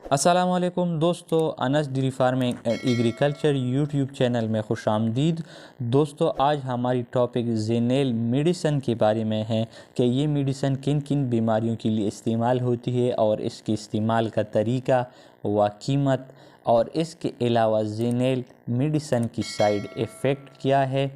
السلام علیکم دوستو، Anas dairy farming and agriculture YouTube channel میں خوش آمدید۔ دوستو، آج ہماری ٹاپک زینیل میڈیسن کے بارے میں ہے کہ یہ میڈیسن کن کن بیماریوں کے لیے استعمال ہوتی ہے اور اس کے استعمال کا طریقہ و قیمت، اور اس کے علاوہ زینیل میڈیسن کی سائیڈ ایفیکٹ کیا ہے۔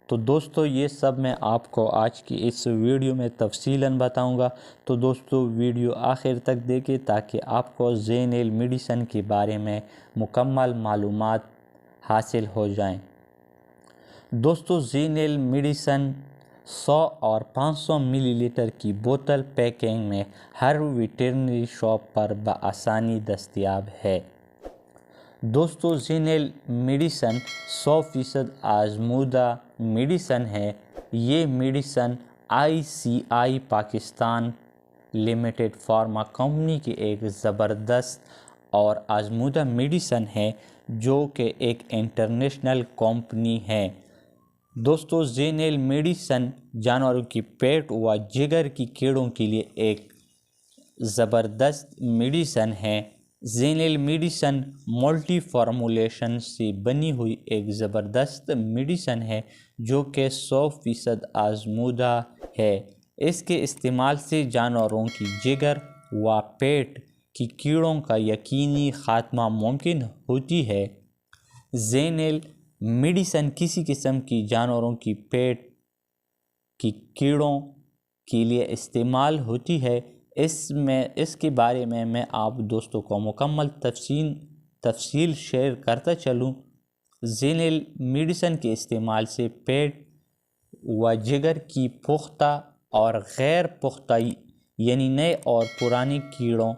تو دوستو، یہ سب میں آپ کو آج کی اس ویڈیو میں تفصیلاً بتاؤں گا، تو دوستو ویڈیو آخر تک دیکھیں تاکہ آپ کو زینیل میڈیسن کے بارے میں مکمل معلومات حاصل ہو جائیں۔ دوستو، زینیل میڈیسن 100 اور 500 ملی لیٹر کی بوتل پیکنگ میں ہر ویٹرنری شاپ پر بآسانی دستیاب ہے۔ دوستو، زینیل میڈیسن 100% آزمودہ میڈیسن ہے۔ یہ medicine ICI Pakistan limited pharma company کی ایک زبردست اور آزمودہ میڈیسن ہے جو کہ ایک انٹرنیشنل کمپنی ہے۔ دوستو، زینیل میڈیسن جانوروں کی پیٹ و جگر کی کیڑوں کے لیے ایک زبردست میڈیسن ہے۔ زینیل میڈیسن ملٹی فارمولیشن سے بنی ہوئی ایک زبردست میڈیسن ہے جو کہ 100% آزمودہ ہے۔ اس کے استعمال سے جانوروں کی جگر و پیٹ کی کیڑوں کا یقینی خاتمہ ممکن ہوتی ہے۔ زینیل میڈیسن کسی قسم کی جانوروں کی پیٹ کی کیڑوں کے لیے استعمال ہوتی ہے۔ اس کے بارے میں آپ دوستوں کو مکمل تفصیل شیئر کرتا چلوں۔ زینیل میڈیسن کے استعمال سے پیٹ و جگر کی پختہ اور غیر پختہ یعنی نئے اور پرانے کیڑوں،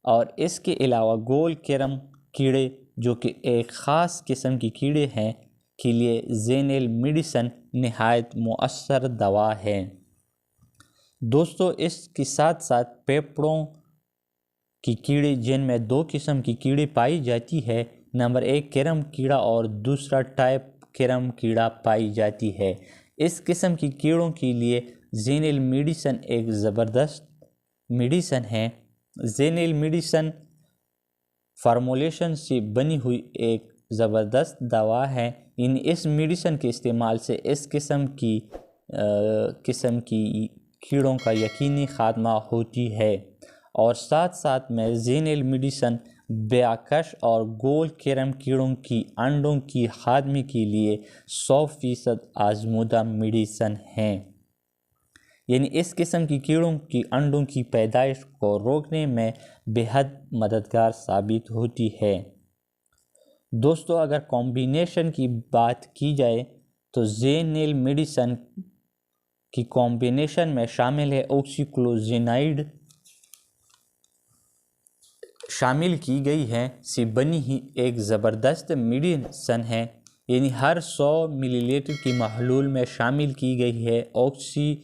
اور اس کے علاوہ گول کرم کیڑے جو کہ ایک خاص قسم کی کیڑے ہیں کے لیے زینیل میڈیسن نہایت مؤثر دوا ہے۔ دوستو، اس کے ساتھ ساتھ پیپڑوں کی کیڑے جن میں 2 قسم کی کیڑے پائی جاتی ہے، نمبر 1 کرم کیڑا اور دوسرا ٹائپ کرم کیڑا پائی جاتی ہے۔ اس قسم کی کیڑوں کے لیے زینیل میڈیسن ایک زبردست میڈیسن ہے۔ زینیل میڈیسن فارمولیشن سے بنی ہوئی ایک زبردست دوا ہے۔ اس میڈیسن کے استعمال سے اس قسم کی کیڑوں کا یقینی خاتمہ ہوتی ہے، اور ساتھ ساتھ میں زینیل میڈیسن بیاکش اور گول کرم کیڑوں کی انڈوں کی خاتمے کے لیے 100% آزمودہ میڈیسن ہیں، یعنی اس قسم کی کیڑوں کی انڈوں کی پیدائش کو روکنے میں بے حد مددگار ثابت ہوتی ہے۔ دوستو، اگر کمبینیشن کی بات کی جائے تو زینیل میڈیسن کی کمبینیشن میں شامل ہے اوکسی کلوزینائڈ شامل کی گئی ہے سے بنی ہی ایک زبردست میڈیسن ہے، یعنی ہر 100 ملی لیٹر کی محلول میں شامل کی گئی ہے اوکسی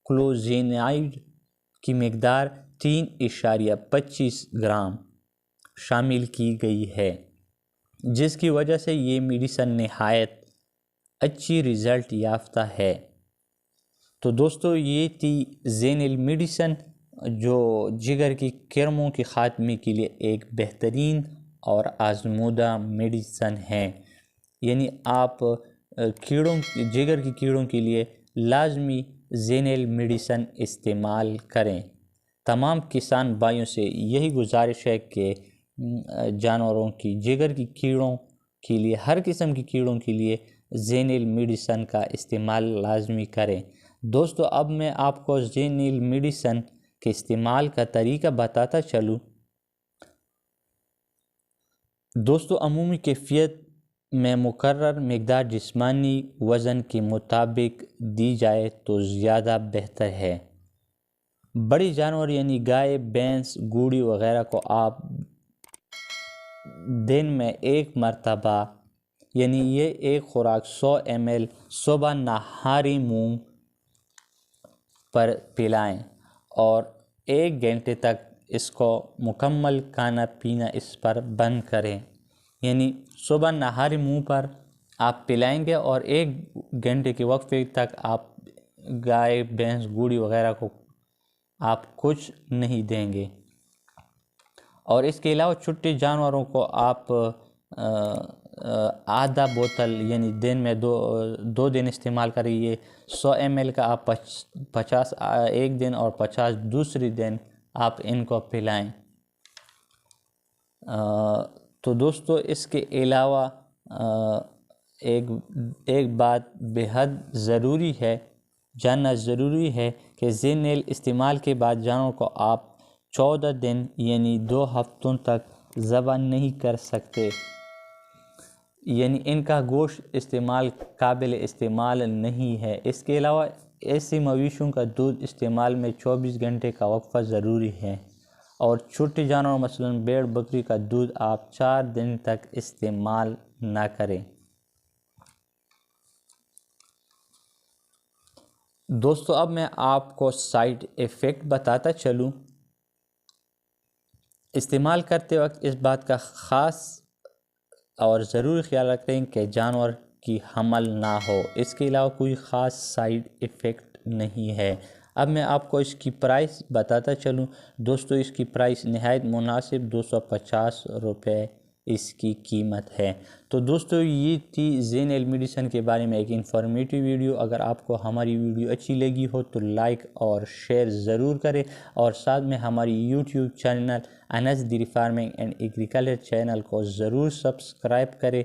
کلوزینائڈ کی مقدار 3.25 گرام شامل کی گئی ہے، جس کی وجہ سے یہ میڈیسن نہایت اچھی رزلٹ یافتہ ہے۔ تو دوستو، یہ تھی زینیل میڈیسن جو جگر کی کرموں کے خاتمے کے لیے ایک بہترین اور آزمودہ میڈیسن ہے، یعنی آپ جگر کی کیڑوں کے لیے لازمی زینیل میڈیسن استعمال کریں۔ تمام کسان بھائیوں سے یہی گزارش ہے کہ جانوروں کی جگر کی کیڑوں کے لیے، ہر قسم کی کیڑوں کے لیے زینیل میڈیسن کا استعمال لازمی کریں۔ دوستو، اب میں آپ کو زینیل میڈیسن کے استعمال کا طریقہ بتاتا چلوں۔ دوستو، عمومی کیفیت میں مقرر مقدار جسمانی وزن کے مطابق دی جائے تو زیادہ بہتر ہے۔ بڑی جانور یعنی گائے، بھینس، گھوڑی وغیرہ کو آپ دن میں ایک مرتبہ یعنی یہ ایک خوراک 100 ml صبح نہاری منہ پر پلائیں، اور 1 گھنٹے تک اس کو مکمل کھانا پینا اس پر بند کریں، یعنی صبح نہاری منہ پر آپ پلائیں گے اور 1 گھنٹے کے وقفے تک آپ گائے، بھینس، گھوڑی وغیرہ کو آپ کچھ نہیں دیں گے۔ اور اس کے علاوہ چھوٹے جانوروں کو آپ آدھا بوتل یعنی دن میں دو دن استعمال کریں. یہ 100 ml کا آپ 50 ایک دن اور 50 دوسری دن آپ ان کو پلائیں. تو دوستو اس کے علاوہ ایک بات بے حد ضروری ہے، جاننا ضروری ہے کہ زینیل استعمال کے بعد جانوروں کو آپ 14 دن یعنی 2 ہفتوں تک ذبح نہیں کر سکتے، یعنی ان کا گوشت قابل استعمال نہیں ہے. اس کے علاوہ ایسی مویشیوں کا دودھ استعمال میں 24 گھنٹے کا وقفہ ضروری ہے، اور چھوٹے جانوروں مثلاً بھیڑ بکری کا دودھ آپ 4 دن تک استعمال نہ کریں. دوستو اب میں آپ کو سائیڈ ایفیکٹ بتاتا چلوں. استعمال کرتے وقت اس بات کا خاص اور ضروری خیال رکھیں کہ جانور کی حمل نہ ہو. اس کے علاوہ کوئی خاص سائیڈ ایفیکٹ نہیں ہے. اب میں آپ کو اس کی پرائس بتاتا چلوں. دوستو اس کی پرائس نہایت مناسب 250 روپے اس کی قیمت ہے. تو دوستو یہ تھی زینیل میڈیسن کے بارے میں ایک انفارمیٹیو ویڈیو. اگر آپ کو ہماری ویڈیو اچھی لگی ہو تو لائک اور شیئر ضرور کریں، اور ساتھ میں ہماری یوٹیوب چینل انس dairy farming and agriculture channel کو ضرور سبسکرائب کریں،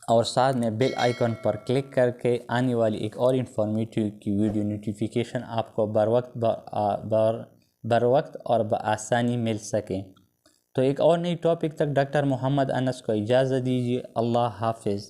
اور ساتھ میں بیل آئیکن پر کلک کر کے آنے والی ایک اور انفارمیٹیو کی ویڈیو نوٹیفیکیشن آپ کو بر وقت اور بآسانی مل سکیں. تو ایک اور نئی ٹاپک تک ڈاکٹر محمد انس کو اجازت دیجیے. اللہ حافظ.